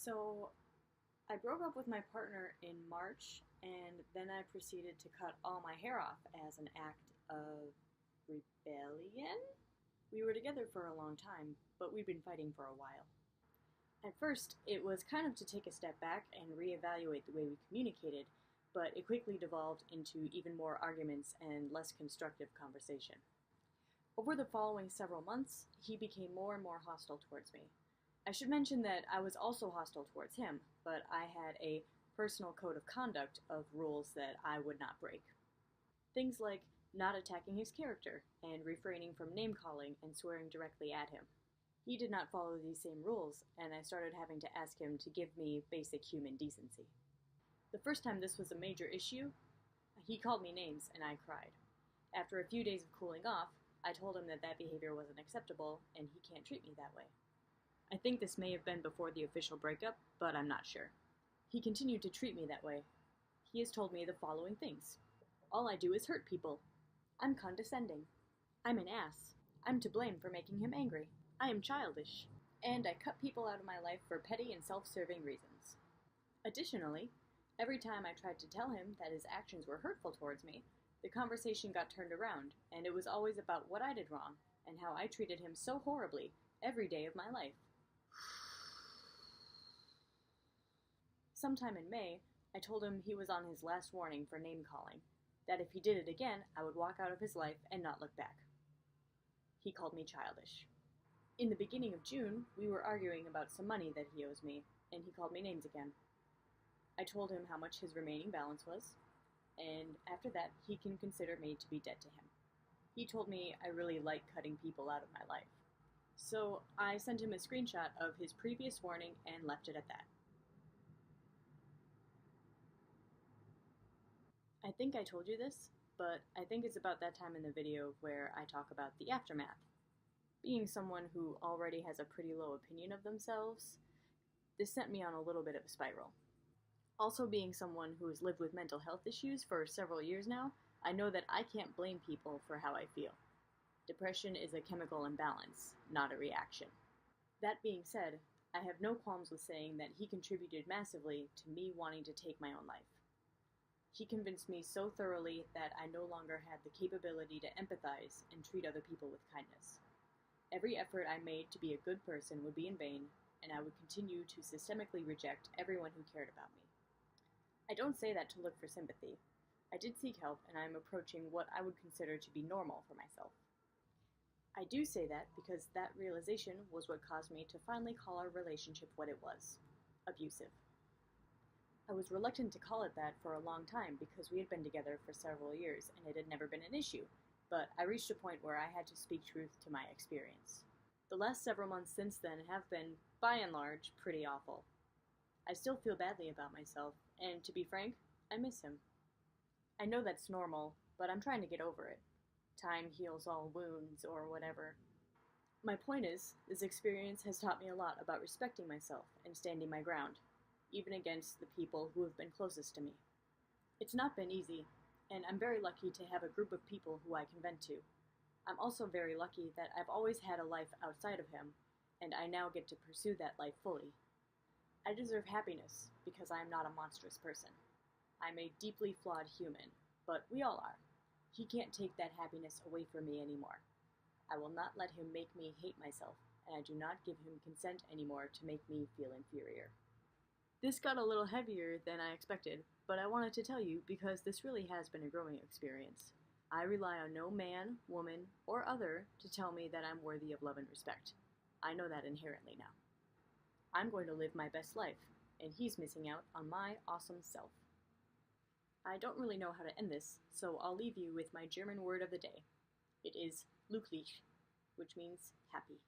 So I broke up with my partner in March, and then I proceeded to cut all my hair off as an act of rebellion. We were together for a long time, but we'd been fighting for a while. At first, it was kind of to take a step back and reevaluate the way we communicated, but it quickly devolved into even more arguments and less constructive conversation. Over the following several months, he became more and more hostile towards me. I should mention that I was also hostile towards him, but I had a personal code of conduct of rules that I would not break. Things like not attacking his character and refraining from name calling and swearing directly at him. He did not follow these same rules, and I started having to ask him to give me basic human decency. The first time this was a major issue, he called me names and I cried. After a few days of cooling off, I told him that behavior wasn't acceptable and he can't treat me that way. I think this may have been before the official breakup, but I'm not sure. He continued to treat me that way. He has told me the following things. All I do is hurt people. I'm condescending. I'm an ass. I'm to blame for making him angry. I am childish. And I cut people out of my life for petty and self-serving reasons. Additionally, every time I tried to tell him that his actions were hurtful towards me, the conversation got turned around, and it was always about what I did wrong, and how I treated him so horribly every day of my life. Sometime in May, I told him he was on his last warning for name-calling, that if he did it again, I would walk out of his life and not look back. He called me childish. In the beginning of June, we were arguing about some money that he owes me, and he called me names again. I told him how much his remaining balance was, and after that, he can consider me to be dead to him. He told me I really like cutting people out of my life. So I sent him a screenshot of his previous warning and left it at that. I think I told you this, but I think it's about that time in the video where I talk about the aftermath. Being someone who already has a pretty low opinion of themselves, this sent me on a little bit of a spiral. Also, being someone who has lived with mental health issues for several years now, I know that I can't blame people for how I feel. Depression is a chemical imbalance, not a reaction. That being said, I have no qualms with saying that he contributed massively to me wanting to take my own life. He convinced me so thoroughly that I no longer had the capability to empathize and treat other people with kindness. Every effort I made to be a good person would be in vain, and I would continue to systemically reject everyone who cared about me. I don't say that to look for sympathy. I did seek help, and I am approaching what I would consider to be normal for myself. I do say that because that realization was what caused me to finally call our relationship what it was: abusive. I was reluctant to call it that for a long time because we had been together for several years and it had never been an issue, but I reached a point where I had to speak truth to my experience. The last several months since then have been, by and large, pretty awful. I still feel badly about myself, and to be frank, I miss him. I know that's normal, but I'm trying to get over it. Time heals all wounds, or whatever. My point is, this experience has taught me a lot about respecting myself and standing my ground, even against the people who have been closest to me. It's not been easy, and I'm very lucky to have a group of people who I can vent to. I'm also very lucky that I've always had a life outside of him, and I now get to pursue that life fully. I deserve happiness because I am not a monstrous person. I'm a deeply flawed human, but we all are. He can't take that happiness away from me anymore. I will not let him make me hate myself, and I do not give him consent anymore to make me feel inferior. This got a little heavier than I expected, but I wanted to tell you because this really has been a growing experience. I rely on no man, woman, or other to tell me that I'm worthy of love and respect. I know that inherently now. I'm going to live my best life, and he's missing out on my awesome self. I don't really know how to end this, so I'll leave you with my German word of the day. It is glücklich, which means happy.